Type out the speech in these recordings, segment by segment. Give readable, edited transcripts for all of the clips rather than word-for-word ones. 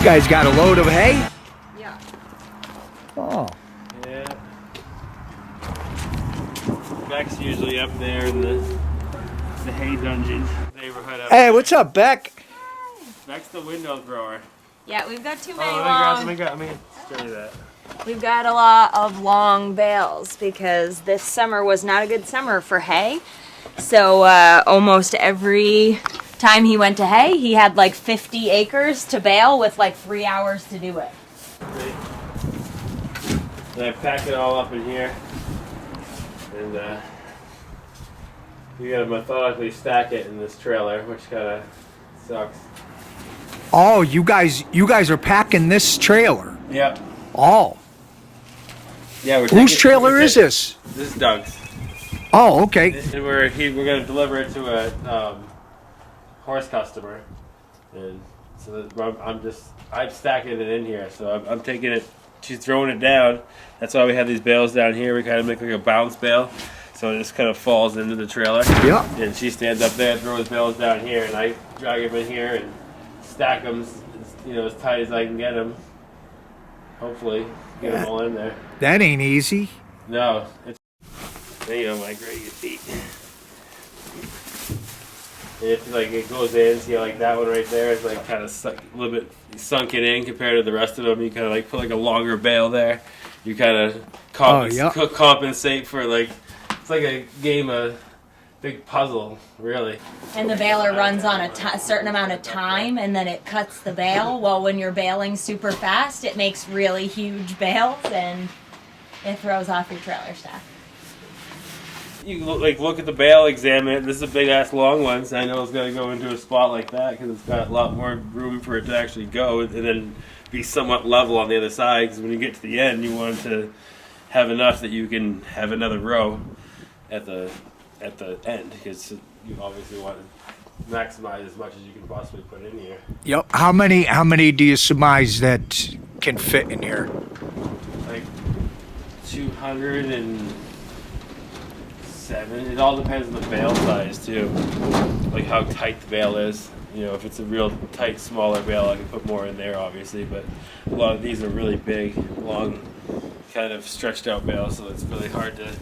guys got a load of hay? Yeah. Oh. Yeah. Beck's usually up there in the hay dungeon neighborhood. Up Hey, there. what's up, Beck? Beck's the window grower. Yeah, we've got too many Let me show you that. We've got a lot of long bales because this summer was not a good summer for hay. So almost every time he went to hay, he had like 50 acres to bale with like 3 hours to do it. And I pack it all up in here, and you gotta methodically stack it in this trailer, which kind of sucks. Oh, you guys are packing this trailer. Yep. Oh. Yeah. Whose trailer is this? This is Doug's. Oh, okay. And we're gonna deliver it to a horse customer, and so I'm stacking it in here. So I'm taking it. She's throwing it down. That's why we have these bales down here. We kind of make like a bounce bale, so it just kind of falls into the trailer. Yeah. And she stands up there, throws bales down here, and I drag them in here and stack them, as tight as I can get them. Hopefully, get them all in there. That ain't easy. No, it's migrate your feet. And it's like it goes in, see like that one right there is like kind of a little bit sunken in compared to the rest of them. You kind of like put like a longer bale there. You kind of compensate for like, it's like a game of big puzzle, really. And the baler runs on a certain amount of time, and then it cuts the bale. Well, when you're baling super fast, it makes really huge bales, and it throws off your trailer stack. You look at the bale, examine it. This is a big ass long one, so I know it's going to go into a spot like that because it's got a lot more room for it to actually go, and then be somewhat level on the other side. Because when you get to the end, you want to have enough that you can have another row at the end, because you obviously want to maximize as much as you can possibly put in here. Yep. How many do you surmise that can fit in here? Like 207. It all depends on the bale size too, like how tight the bale is. If it's a real tight, smaller bale, I can put more in there, obviously. But a lot of these are really big, long, kind of stretched out bales, so it's really hard to.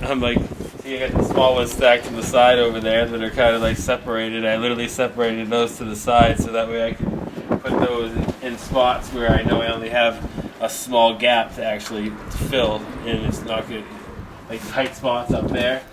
I'm like, see, I got the small ones stacked to the side over there that are kind of like separated. I literally separated those to the side so that way I can put those in spots where I know I only have a small gap to actually fill, and it's not good. Like tight spots up there.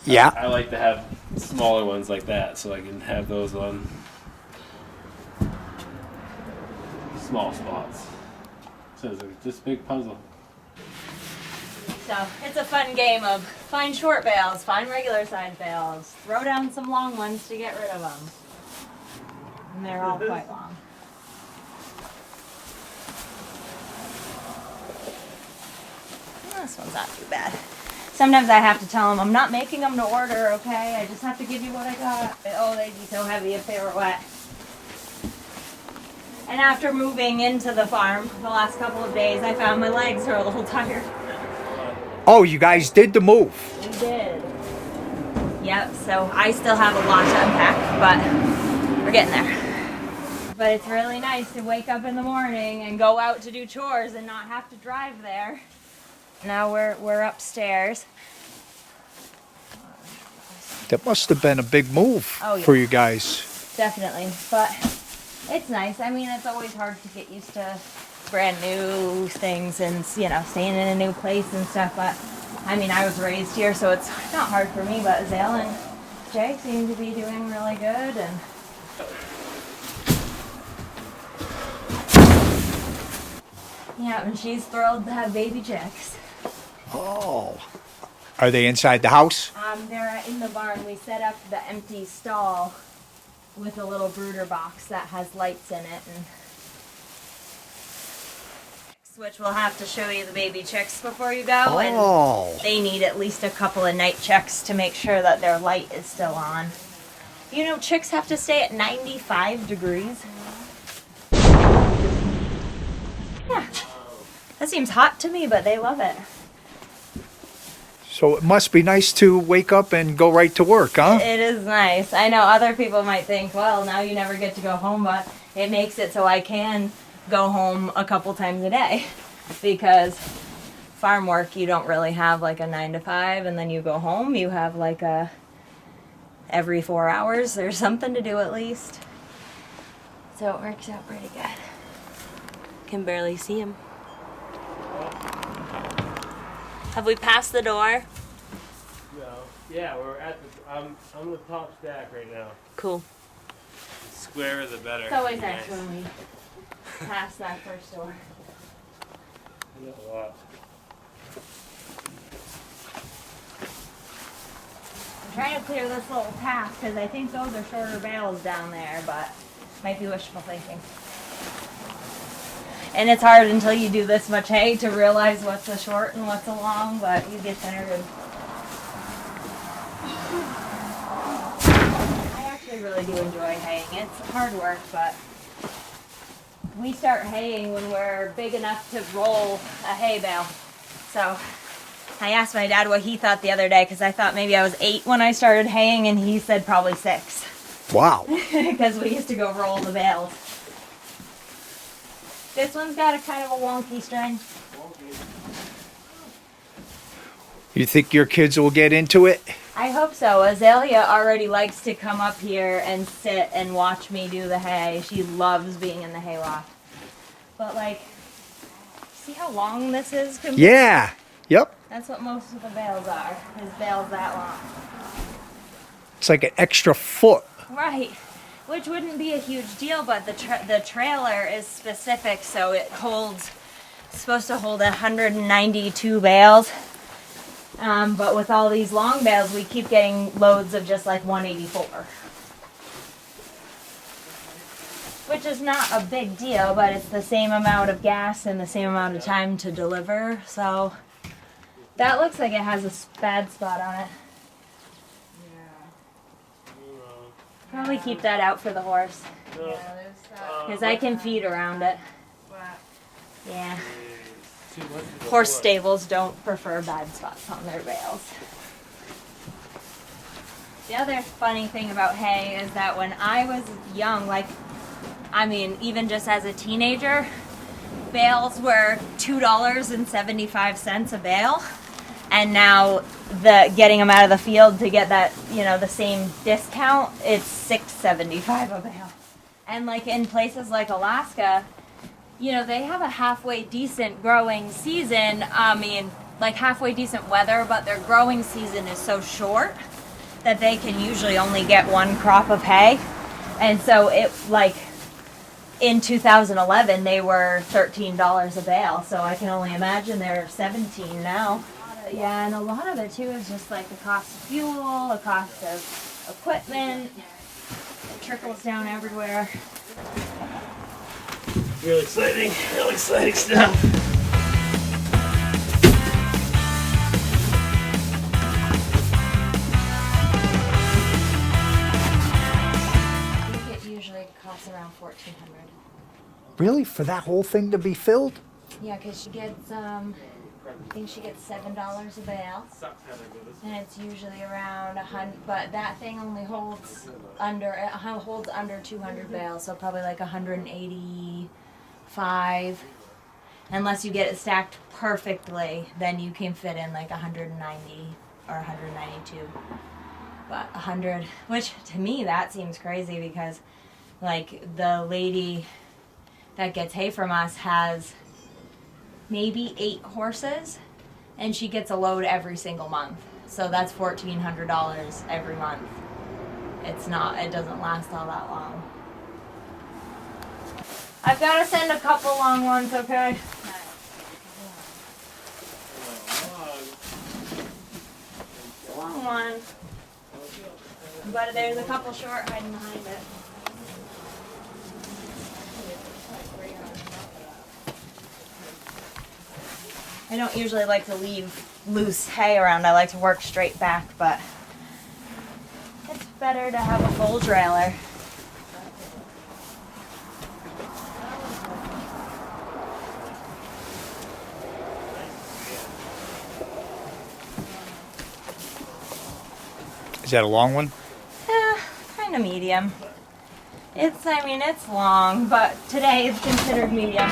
Yeah. I like to have smaller ones like that so I can have those on small spots. So it's this big puzzle. So it's a fun game of find short bales, find regular size bales, throw down some long ones to get rid of them. And they're all quite long. This one's not too bad. Sometimes I have to tell them, I'm not making them to order, okay? I just have to give you what I got. Oh, they'd be so heavy if they were wet. And after moving into the farm the last couple of days, I found my legs are a little tired. Oh, you guys did the move. We did. Yep, so I still have a lot to unpack, but we're getting there. But it's really nice to wake up in the morning and go out to do chores and not have to drive there. Now we're upstairs. That must have been a big move for you guys. Definitely, but it's nice. I mean, it's always hard to get used to brand new things and, staying in a new place and stuff, but I mean, I was raised here, so it's not hard for me, but Zale and Jay seem to be doing really good, and yeah, and she's thrilled to have baby chicks. Oh. Are they inside the house? They're in the barn. We set up the empty stall with a little brooder box that has lights in it, and which we'll have to show you the baby chicks before you go. Oh. And they need at least a couple of night checks to make sure that their light is still on. Chicks have to stay at 95 degrees. Yeah. That seems hot to me, but they love it. So it must be nice to wake up and go right to work, huh? It is nice. I know other people might think, well, now you never get to go home, but it makes it so I can go home a couple times a day, because farm work, you don't really have like a 9 to 5 and then you go home. You have like a every 4 hours there's something to do at least. So it works out pretty good. Can barely see him. Have we passed the door? No. Yeah, we're at the. I'm on the top stack right now. Cool. Square the better. It's always nice when we pass that first door. I know a lot. I'm trying to clear this little path because I think those are shorter bales down there, but might be wishful thinking. And it's hard until you do this much hay to realize what's a short and what's a long, but you get started. I actually really do enjoy haying. It's hard work, but we start haying when we're big enough to roll a hay bale. So I asked my dad what he thought the other day, because I thought maybe I was 8 when I started haying, and he said probably 6. Wow. Because we used to go roll the bales. This one's got a kind of a wonky string. You think your kids will get into it? I hope so. Azalea already likes to come up here and sit and watch me do the hay. She loves being in the hay loft. But like, see how long this is? Yeah. Yep. That's what most of the bales are, is bales that long. It's like an extra foot. Right. Which wouldn't be a huge deal, but the trailer is specific, so it holds, it's supposed to hold 192 bales. But with all these long bales, we keep getting loads of just like 184. Which is not a big deal, but it's the same amount of gas and the same amount of time to deliver. So that looks like it has a bad spot on it. Probably keep that out for the horse, because I can feed around it. Yeah. Horse stables don't prefer bad spots on their bales. The other funny thing about hay is that when I was young, like, I mean, even just as a teenager, bales were $2.75 a bale. And now getting them out of the field to get that, you know, the same discount, it's $6.75 a bale. And like in places like Alaska, you know, they have a halfway decent growing season. I mean, like halfway decent weather, but their growing season is so short that they can usually only get one crop of hay. And so it, like, in 2011, they were $13 a bale. So I can only imagine they're $17 now. Yeah, and a lot of it too is just like the cost of fuel, the cost of equipment. It trickles down everywhere. Really exciting stuff. I think it usually costs around $1,400. Really? For that whole thing to be filled? Yeah, because she gets, I think she gets $7 a bale, and it's usually around 100. But that thing only holds under 200 bales, so probably like 185. Unless you get it stacked perfectly, then you can fit in like 190 or 192. But 100, which to me that seems crazy, because like the lady that gets hay from us has maybe 8 horses, and she gets a load every single month. So that's $1,400 every month. It doesn't last all that long. I've got to send a couple long ones, okay? Long one. But there's a couple short hiding behind it. I don't usually like to leave loose hay around. I like to work straight back, but it's better to have a full trailer. Is that a long one? Kind of medium. I mean, it's long, but today it's considered medium.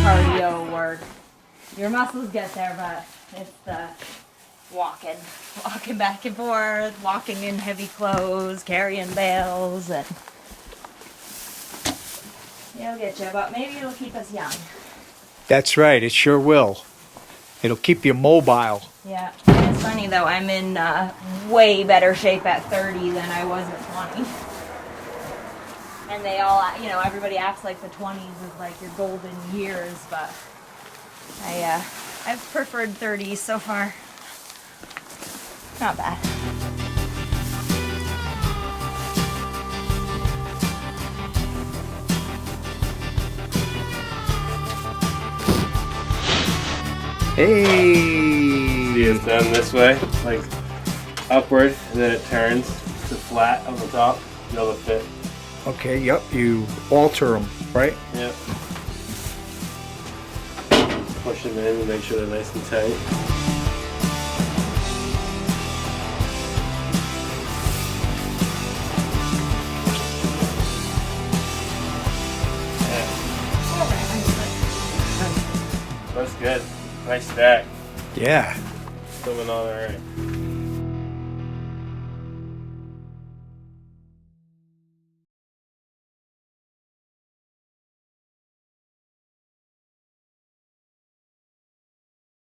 Cardio work. Your muscles get there, but it's the walking back and forth, walking in heavy clothes, carrying bales, and it'll get you, but maybe it'll keep us young. That's right, it sure will. It'll keep you mobile. Yeah, it's funny though, I'm in way better shape at 30 than I was at 20. And they all, you know, everybody acts like the 20s is like your golden years, but I've preferred 30s so far. Not bad. Hey! See, it's done this way, like upward, and then it turns to flat on the top. Be able to fit. Okay, yep, you alter them, right? Yep. Push them in and make sure they're nice and tight. That's good. Nice stack. Yeah. Coming on alright.